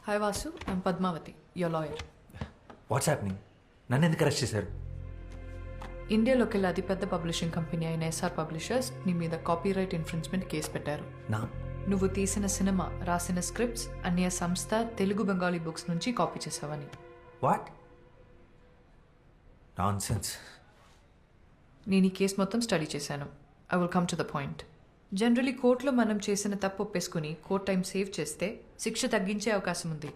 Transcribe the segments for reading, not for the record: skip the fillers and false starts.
Hi Vasu, I'm Padmavati, your lawyer. What's happening? నన్ను ఎందుకు arrest చేశారు? ఇండియాలోకెల్లా అతిపెద్ద పబ్లిషింగ్ కంపెనీ అయిన ఎస్ఆర్ పబ్లిషర్స్ నీ మీద కాపీరైట్ ఇన్ఫ్రిన్స్మెంట్ కేసు పెట్టారు. నా నువ్వు తీసిన సినిమా, రాసిన స్క్రిప్ట్స్ అన్య సంస్థ తెలుగు బెంగాలీ బుక్స్ నుంచి కాపీ చేసావని. What nonsense. నేను ఈ కేసు మొత్తం స్టడీ చేశాను. I will come to the point. Generally కోర్టులో మనం చేసిన తప్పు ఒప్పేసుకుని కోర్ట్ టైం సేవ్ చేస్తే శిక్ష తగ్గించే అవకాశం ఉంది.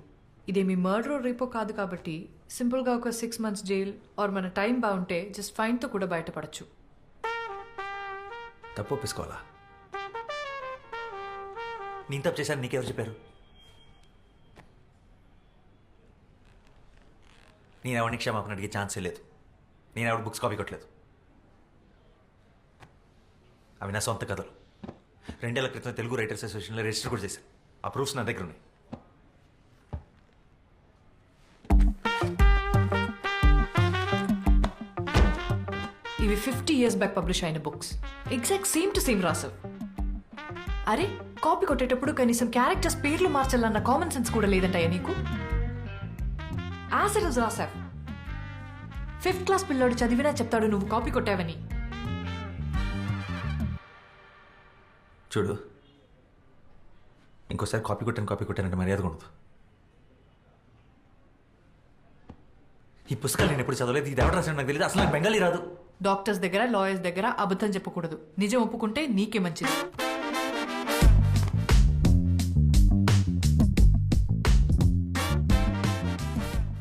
ఇదేమి మర్డర్ రేపో కాదు కాబట్టి సింపుల్గా ఒక 6 months జైల్ ఆర్ మన టైం బాగుంటే జస్ట్ ఫైన్తో కూడా బయటపడచ్చు. తప్పు ఒప్పేసుకోవాలా? నేను తప్పు చేశాను నీకెవరు చెప్పారు? నేను ఎవరిని క్షమాపణ అడిగే ఛాన్సే లేదు. నేను ఎవరి బుక్స్ కాపీ కొట్టలేదు. అవి నా సొంత కథలు. 2 ఏళ్ల క్రితం తెలుగు రైటర్స్ అసోసియేషన్లో రిజిస్టర్ కూడా చేశాను. ఆ ప్రూఫ్స్ నా దగ్గర ఉన్నాయి. ఇవి 50 years బ్యాక్ పబ్లిష్ అయిన books. Exact same to same రాసావు. అరే, కాపీ కొట్టేటప్పుడు కనీసం క్యారెక్టర్స్ పేర్లు మార్చాలన్న కామన్ సెన్స్ కూడా లేదంటాయా నీకు? యాసిడ్స్ రాసావు. 5th class పిల్లోడు చదివినా చెప్తాడు నువ్వు కాపీ కొట్టావని. చూడు, ఇంకోసారి కాపీ కొట్టానంటే మర్యాద ఉండదు. ఈ పుస్తకాలు నేను ఎప్పుడు చదవలేదు. ఇది ఎవరు రాసాడు నాకు తెలియదు. అసలు నాకు బెంగాలీ రాదు. డాక్టర్స్ దగ్గర, లాయర్స్ దగ్గర అబద్ధం చెప్పకూడదు. నిజం ఒప్పుకుంటే నీకే మంచిది.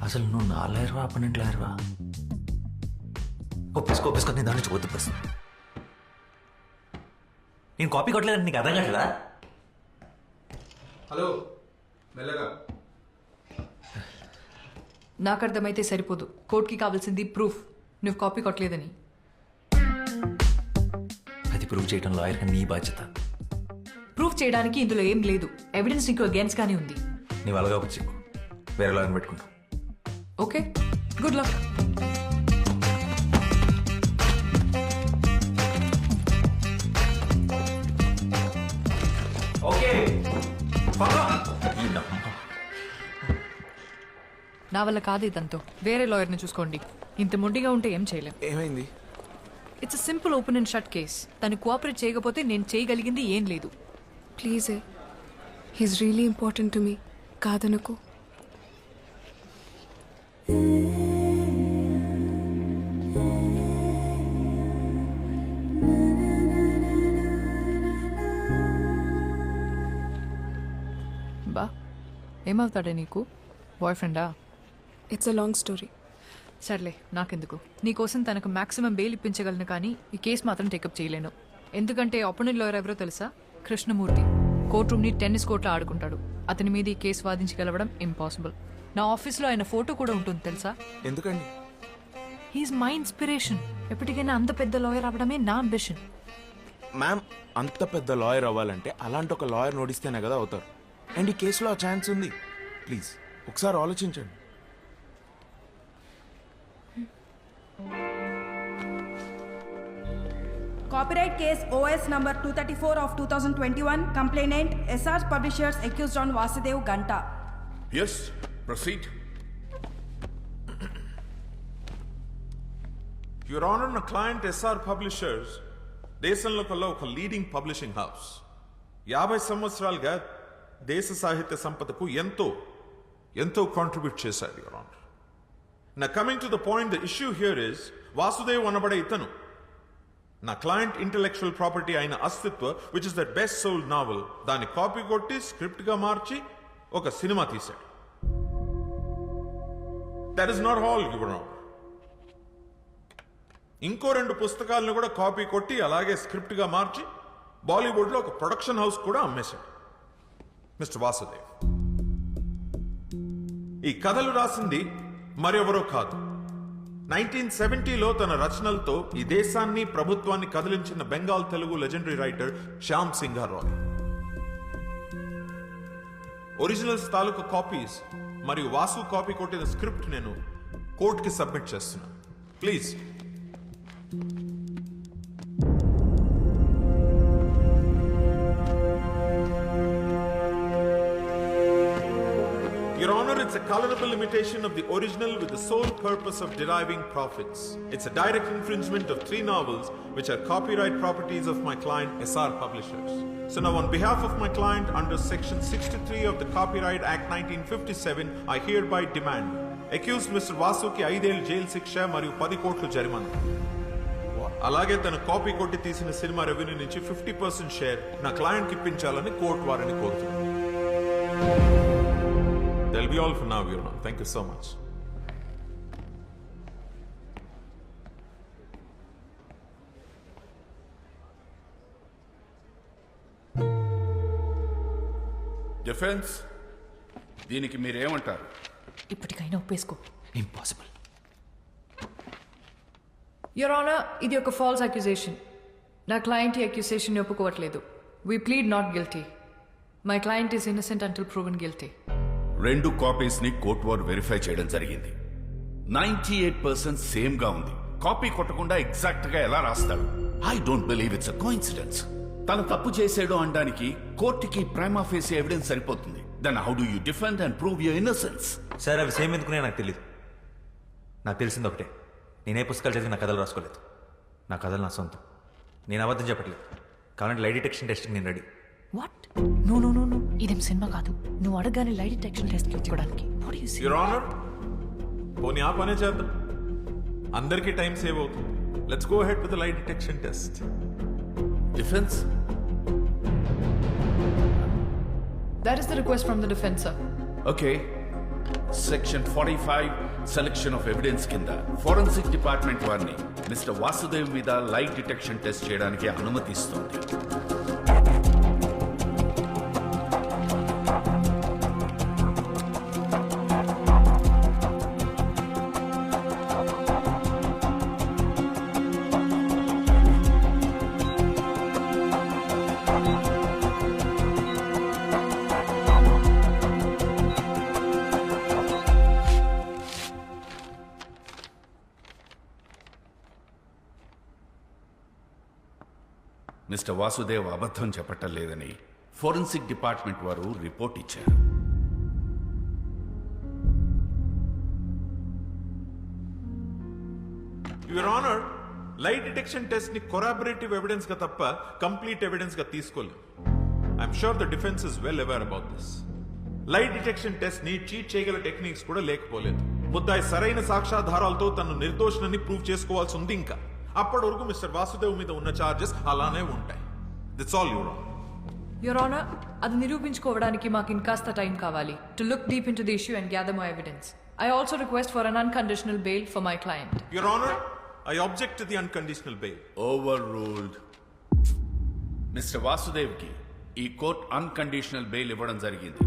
అసలు నువ్వు నా లాయర్వా, అపనెంట్ లాయర్వా? ఒప్పేసుకో నేను దాని నుంచి వద్దు ప్రశ్న. నేను కాపీ కొట్టలేదని నీకు అర్థం కావట్లేదా? హలో, మెల్లగా. నాకు అర్థమైతే సరిపోదు. కోర్టుకి కావాల్సింది ప్రూఫ్ నువ్వు కాపీ కొట్టలేదని. అది ప్రూవ్ చేయడం లాయర్ నీ బాధ్యత. ప్రూఫ్ చేయడానికి ఇందులో ఏం లేదు. ఎవిడెన్స్ నీకు అగేన్స్ట్ గానే ఉంది. నీవు అలాగా వచ్చి వేరే లాయర్ని పెట్టుకుంటావు. Okay, good luck. ఓకే, నా వల్ల కాదు ఇదంతా. వేరే లాయర్ని చూసుకోండి. ఇంత మొండిగా ఉంటే ఏం చేయలేం. ఏమైంది? It's simple open and shut case. తను కోఆపరేట్ చేయకపోతే నేను చేయగలిగింది ఏం లేదు. Please, he's really important to me. కాదనుకో. బా, ఏమవుతాడే నీకు? బాయ్ ఫ్రెండా? It's a long story. సర్లే, నాకెందుకు. నీకోసం తనకు మాక్సిమం బెయిల్ ఇప్పించగలను, కానీ ఈ కేసు మాత్రం టేకప్ చేయలేను. ఎందుకంటే అపోనెంట్ లాయర్ ఎవరో తెలుసా? కృష్ణమూర్తి. కోర్ట్ రూమ్ని టెన్నిస్ కోర్ట్లో ఆడుకుంటాడు. అతని మీద ఈ కేసు వాదించగలవడం ఇంపాసిబుల్. నా ఆఫీస్లో ఆయన ఫోటో కూడా ఉంటుంది తెలుసా? ఎందుకండి? He's my inspiration. ఎప్పటికైనా అంత పెద్ద లాయర్ అవ్వడమే నా అంబిషన్. మ్యామ్, అంత పెద్ద లాయర్ అవ్వాలంటే అలాంటి ఒక లాయర్ నోడిస్తేనే కదా అవుతారు. అండ్ ఈ కేసులో ఆ ఛాన్స్ ఉంది. ప్లీజ్ ఒకసారి ఆలోచించండి. Copyright case OS number 234 of 2021. Complainant SR Publishers accused on Vasudev Ganta. Yes, proceed. Your Honor, నా client SR Publishers దేశంలో కల్లా ఒక లీడింగ్ పబ్లిషింగ్ హౌస్. 50 సంవత్సరాలుగా దేశ సాహిత్య సంపదకు ఎంతో కాంట్రిబ్యూట్ చేశారు, యువర్ ఆనర్. నా coming to the point, the issue here is Vasudev అనబడే ఇతను నా క్లయింట్ ఇంటెలెక్చువల్ ప్రాపర్టీ అయిన Astitva, which is the best sold novel, దాన్ని కాపీ కొట్టి స్క్రిప్ట్ గా మార్చి ఒక సినిమా తీశాడు. That is not all, your honour. ఇంకో 2 పుస్తకాలను కూడా కాపీ కొట్టి అలాగే స్క్రిప్ట్ గా మార్చి బాలీవుడ్ లో ఒక ప్రొడక్షన్ హౌస్ కూడా అమ్మేశాడు మిస్టర్ వాసుదేవ్. ఈ కథలు రాసింది మరెవరో కాదు, 1970లో తన రచనలతో ఈ దేశాన్ని, ప్రభుత్వాన్ని కదిలించిన Bengal Telugu legendary writer Shyam Singharoy. Originals తాలూకు కాపీస్ మరియు వాసు కాపీ కొట్టిన స్క్రిప్ట్ నేను కోర్టుకి సబ్మిట్ చేస్తున్నాను. Please. Your Honor, it's a colorable imitation of the original with the sole purpose of deriving profits. It's a direct infringement of 3 novels which are copyright properties of my client SR Publishers. So now on behalf of my client under section 63 of the Copyright Act 1957, I hereby demand accused Mr. Vasuki 5 ఏళ్ల jail శిక్ష మరియు 10 కోట్ల జరిమానా. అలాగే తన copy కొట్టి తీసిన cinema revenue నుంచి 50% షేర్ నా క్లయింట్కి ఇప్పించాలని కోర్టు వారిని కోరుతున్నాను. That'll be all for now, Your Honor. Thank you so much. Defence దీనికి మీరేమంటారు? ఇప్పటికైనా ఒప్పేసుకో. ఇంపాసిబుల్. యువర్ ఆనర్, ఇది ఒక ఫాల్స్ అక్యుజేషన్. నా క్లయింట్ ఈ అక్యుజేషన్ ఒప్పుకోవట్లేదు. We plead not guilty. My client is innocent until proven guilty. 2 copies ని court వారు వెరిఫై చేయడం జరిగింది. 98% సేమ్ గా ఉంది. కాపీ కొట్టకుండా ఎగ్జాక్ట్ గా ఎలా రాస్తాడు? I don't believe it's a coincidence. తను తప్పు చేసాడు అనడానికి కోర్టుకి ప్రైమా ఫేసి ఎవిడెన్స్ సరిపోతుంది. Then how do you defend and prove your innocence? Sir అవి సేమ్ ఎందుకునే నాకు తెలియదు. నాకు తెలిసింది ఒకటే, నేనే పుస్తకాలు చదివి నా కథలు రాసుకోలేదు. నా కథలు నా సొంతం. నేను అబద్ధం చెప్పట్లేదు. కావాలంటే లై డిటెక్షన్ టెస్ట్కి నేను ready. What? No no no no, ఇదేం సినిమా కాదు. నువ్వు అడగానే లై డిటెక్షన్ టెస్ట్ తీసుకోవడానికి. Your Honor, పోనీ ఆ పనే చేద్దాం. అందరికీ టైం సేవ్ అవుతుంది. Let's go ahead with the lie detection test. Defence That is the request from the defense, sir. Okay. Section 45 selection of evidence కింద ఫోరెన్సిక్ డిపార్ట్మెంట్ వారిని mister Vasudev మీద లై డిటెక్షన్ టెస్ట్ చేయడానికి అనుమతిస్తుంది. మిస్టర్ వాసుదేవ్ అబద్ధం చెప్పటం లేదని forensic department వారు report ఇచ్చారు. యువర్ ఆనర్, లై డిటెక్షన్ టెస్ట్ ని కొరాబరేటివ్ ఎవిడెన్స్ గా తప్ప కంప్లీట్ ఎవిడెన్స్ గా తీసుకోలేదు. I'm sure the defence is well aware about this. లై డిటెక్షన్ టెస్ట్ ని చీట్ చేయగల టెక్నిక్స్ కూడా లేకపోలేదు. ముద్దాయి సరైన సాక్ష్యాధారాలతో తను నిర్దోషులని ప్రూవ్ చేసుకోవాల్సి ఉంది. ఇంకా అప్పటి వరకు మిస్టర్ వాసుదేవ్ మీద ఉన్న చార్జెస్ అలానే ఉంటాయి. That's all, your honour. Your honour, అది నిరూపించుకోవడానికి మాకు ఇంకాస్త టైం కావాలి. To look deep into the issue and gather more evidence. I also request for an unconditional bail for my client. Your honour, I object to the unconditional bail. Overruled. Mister Vasudev కి ఈ court unconditional bail ఇవ్వడం జరిగింది.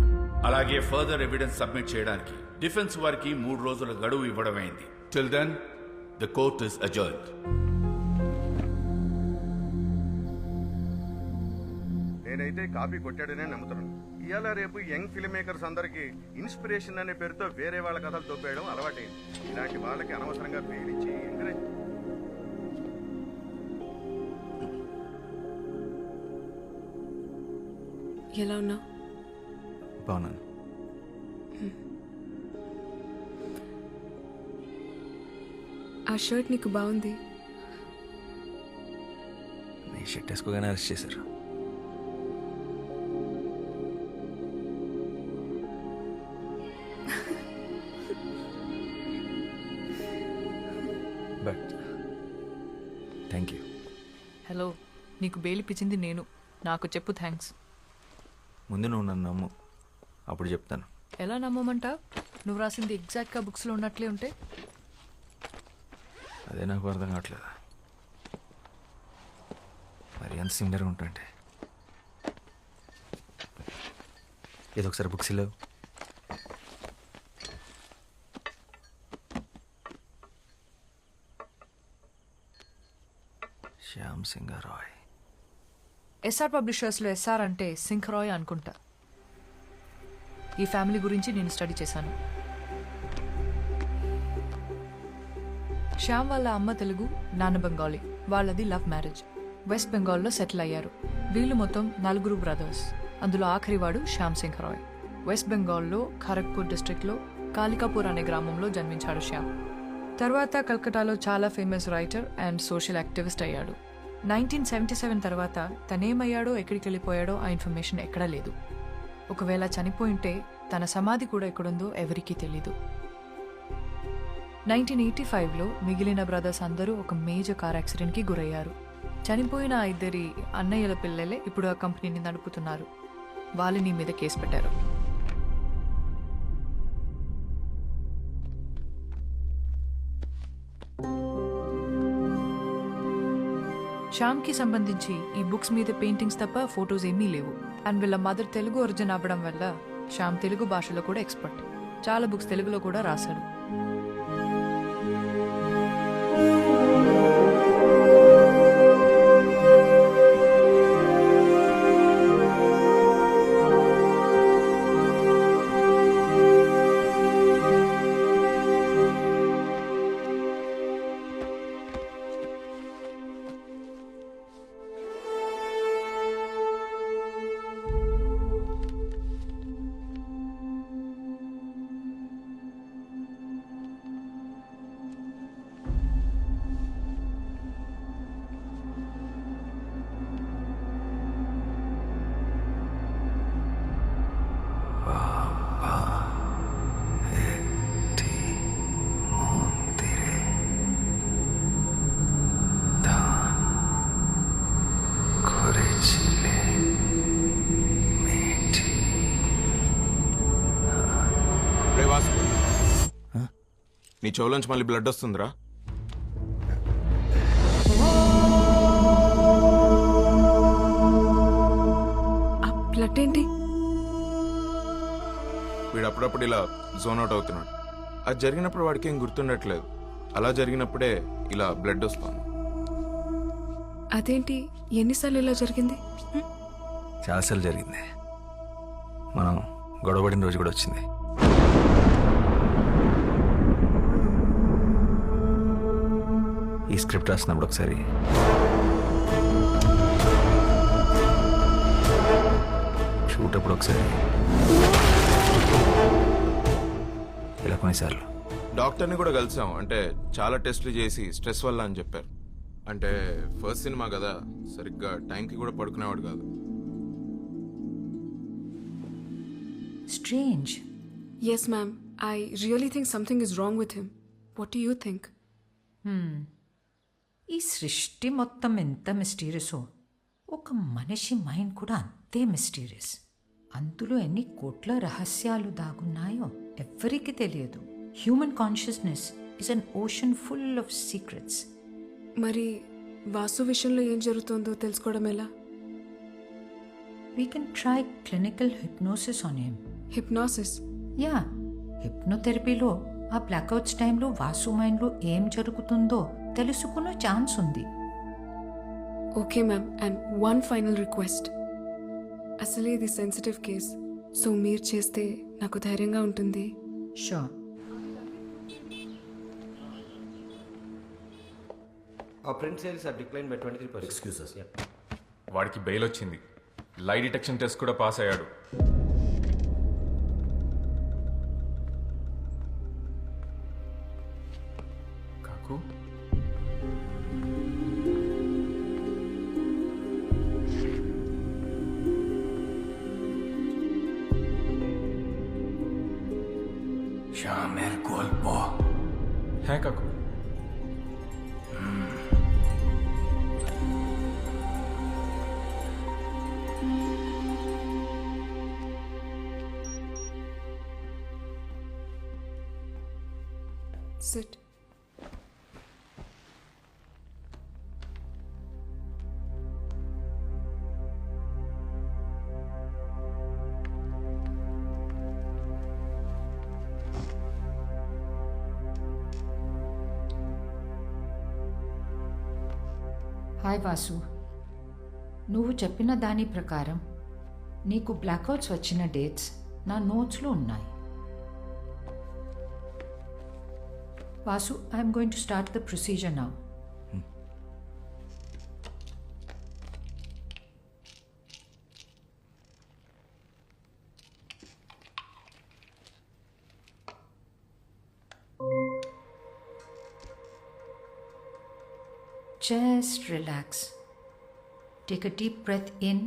అలాగే further evidence submit చేయడానికి defence వారికి 3 రోజుల గడువు ఇవ్వడమైంది. Till then the court is adjourned. నేనైతే కాపీ కొట్టాడనే నమ్ముతున్నాను. ఇవాళ రేపు యంగ్ ఫిల్మ్ మేకర్స్ అందరికీ ఇన్స్పిరేషన్ అనే పేరుతో వేరే వాళ్ళ కథలు తోపేయడం అలవాటైంది. ఇలాంటి వాళ్ళకి అనవసరంగా పేలిచ్చి ఎంకరేజ్. ఎలా ఉన్నావు? బాగున్నాను. ఆ షర్ట్ నీకు బాగుంది. నీ షర్ట్ వేసుకోగానే అరెస్ట్ చేశారు. But thank you. హలో, నీకు బెయిల్ ఇప్పించింది నేను. నాకు చెప్పు థ్యాంక్స్. ముందు నువ్వు నన్ను నమ్ము, అప్పుడు చెప్తాను. ఎలా నమ్మమంటా? నువ్వు రాసింది ఎగ్జాక్ట్గా బుక్స్లో ఉన్నట్లే ఉంటే. అదే నాకు అర్థం కావట్లేదు. మరి ఎంత సిమిలర్గా ఉంటాంటే. ఏదో ఒకసారి బుక్స్ లేవు. శ్యామ్ సింగ్ రాయ్. ఎస్ఆర్ పబ్లిషర్స్లో ఎస్ఆర్ అంటే సింహరాయ్ అనుకుంటా. ఈ ఫ్యామిలీ గురించి నేను స్టడీ చేశాను. శ్యామ్ వాళ్ళ అమ్మ తెలుగు, నాన్న బెంగాలీ. వాళ్ళది లవ్ మ్యారేజ్. వెస్ట్ బెంగాల్లో సెటిల్ అయ్యారు. వీళ్ళు మొత్తం 4 బ్రదర్స్. అందులో ఆఖరివాడు శ్యామ్ సింగ్ రాయ్. వెస్ట్ బెంగాల్లో ఖరగ్పూర్ డిస్ట్రిక్ట్లో కాలికాపూర్ అనే గ్రామంలో జన్మించాడు శ్యామ్. తర్వాత కల్కటాలో చాలా famous writer and social activist అయ్యాడు. 1977 తర్వాత తనేమయ్యాడో ఎక్కడికి వెళ్ళిపోయాడో ఆ ఇన్ఫర్మేషన్ ఎక్కడా లేదు. ఒకవేళ చనిపోయింటే తన సమాధి కూడా ఎక్కడుందో ఎవరికీ తెలీదు. 1985లో మిగిలిన బ్రదర్స్ అందరూ ఒక మేజర్ కార్ యాక్సిడెంట్కి గురయ్యారు. చనిపోయిన ఆ ఇద్దరి అన్నయ్యల పిల్లలే ఇప్పుడు ఆ కంపెనీని నడుపుతున్నారు. వాళ్ళని మీద కేసు పెట్టారు. శ్యామ్కి సంబంధించి ఈ బుక్స్ మీద పెయింటింగ్స్ తప్ప ఫొటోస్ ఏమీ లేవు. అండ్ వీళ్ళ మదర్ తెలుగు ఒరిజిన్ అవ్వడం వల్ల శ్యామ్ తెలుగు భాషలో కూడా ఎక్స్పర్ట్. చాలా బుక్స్ తెలుగులో కూడా రాశాడు. రే వాసు, నీ చెవులోంచి మళ్ళీ బ్లడ్ వస్తుందిరా. ఆ బ్లడ్ ఏంటి? వీడు అప్పుడప్పుడు ఇలా జోన్ అవుట్ అవుతున్నాడు. అది జరిగినప్పుడు వాడికి ఏం గుర్తుండట్లేదు. అలా జరిగినప్పుడే ఇలా బ్లడ్ వస్తుంది. అదేంటి, ఎన్నిసార్లు ఇలా జరిగింది? చాలాసార్లు జరిగింది. మనం గొడవపడిన రోజు కూడా వచ్చింది. ఈ స్క్రిప్ట్ రాసినప్పుడు ఒకసారి షూట్ అప్పుడు ఒకసారి ఇలా కొన్నిసార్లు డాక్టర్ని కూడా కలిసాం. అంటే చాలా టెస్టులు చేసి స్ట్రెస్ వల్ల అని చెప్పారు. అంటే ఫస్ట్ సినిమా కదా, సరిగ్గా టైంకి కూడా పడుకునేవాడు కాదు. Strange. Yes, ma'am. I really think something is wrong with him. What do you think? ఈ సృష్టి మొత్తం ఎంత మిస్టీరియసో ఒక మనిషి మైండ్ కూడా అంతే మిస్టీరియస్. అందులో ఎన్ని కోట్ల రహస్యాలు దాగున్నాయో ఎవ్వరికీ తెలియదు. Human consciousness is an ocean full of secrets. మరి వాసు విషయంలో ఏం జరుగుతుందో తెలుసుకోవడం ఎలా? We can try clinical hypnosis on him. Hypnosis? Yeah, హిప్నోథెరపీలో ఆ బ్లాక్అవుట్స్ టైంలో వాసు మైండ్లో ఏం జరుగుతుందో తెలుసుకునే ఛాన్స్ ఉంది. Okay ma'am, and one final request. అసలే ఇది సెన్సిటివ్ కేస్, సో మీరు చేస్తే నాకు ధైర్యంగా ఉంటుంది. Sure. Our print sales are declined by 23%. Excuses. Yeah. వాడికి బెయిల్ వచ్చింది. లై డిటెక్షన్ టెస్ట్ కూడా పాస్ అయ్యాడు. కాకు শ্যামের গল্প। হ্যাঁ কাকু। Sit. హాయ్ వాసు, నువ్వు చెప్పిన దాని ప్రకారం నీకు బ్లాక్అవుట్స్ వచ్చిన డేట్స్ నా నోట్స్లో ఉన్నాయి. Vasu, I'm going to start the procedure now. Just relax. Take a deep breath in.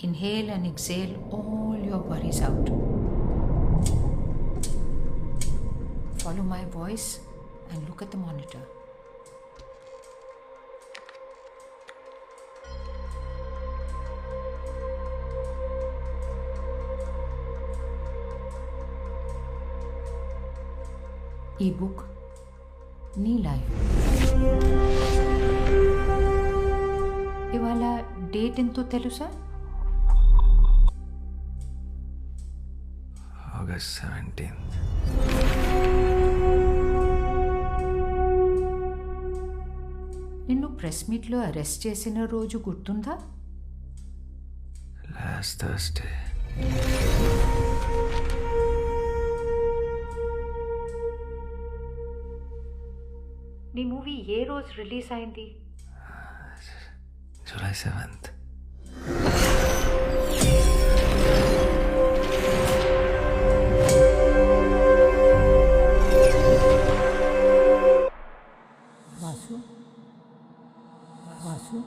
Inhale and exhale all your worries out. Follow my voice and look at the monitor. ఈ book నీ life. ఇవాళ date ఎంతో తెలుసా? August 17th. నిన్ను press మీట్లో arrest చేసిన రోజు గుర్తుందా? Last Thursday. నీ మూవీ ఏ రోజు రిలీజ్ అయింది? July 7th. వాసు వాసు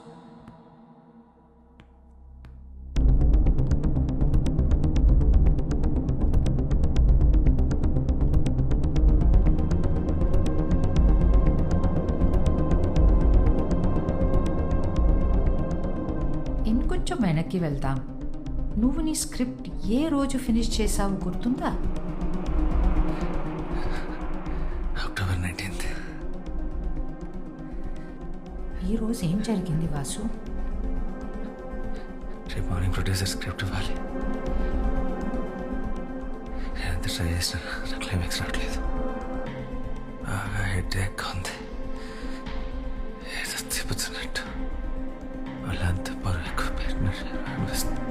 ఇంకొంచెం వెనక్కి వెళ్దాం. నువ్వు నీ స్క్రిప్ట్ ఏ రోజు ఫినిష్ చేసావు గుర్తుందా? October 19th. ఈ రోజు ఏం జరిగింది వాసు? రేపు మార్నింగ్ ప్రొడ్యూసర్ స్క్రిప్ట్ ఇవ్వాలి. నేను ఎంత ట్రై చేసినా నా క్లైమాక్స్ రావట్లేదు. బాగా హెడేక్ ఉంది. ఏదో తిప్పుతున్నట్టు వాళ్ళంతా బరువు ఎక్కువ పెట్టినట్టు అనిపిస్తుంది.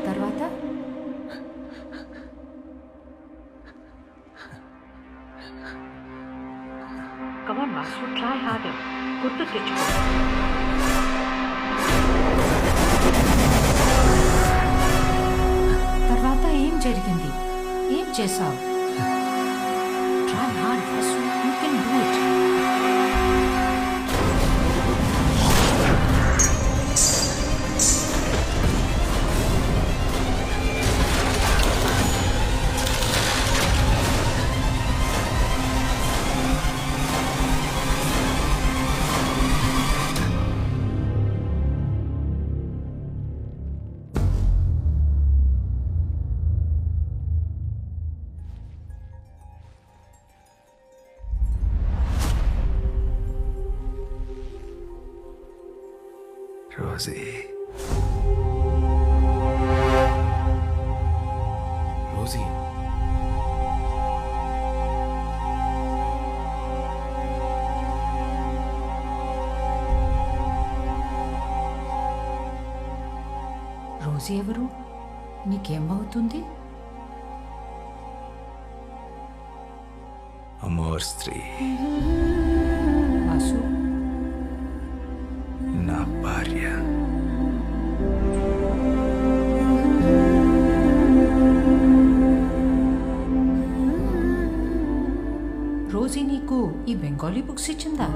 తర్వాత కమాన్ వాసు, ట్రై హార్డర్. గుర్తు తెచ్చుకో. తర్వాత ఏం జరిగింది? ఏం చేసావు? Try hard Vasu, you can do it. Rosie. Rosie, రోజు ఎవరు? నీకేమవుతుంది? అమోర్ స్త్రీ, వాసు నా భార్య. రోజీ నీకు ఈ బెంగాలీ బుక్స్ ఇచ్చిందా?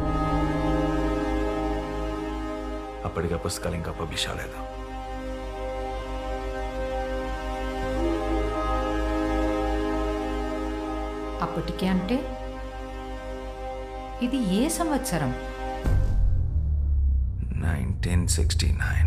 అప్పటిగా పుస్తకాలు ఇంకా పబ్లిష్ అవ్వలేదు. అప్పటికే అంటే ఇది ఏ సంవత్సరం? 1969.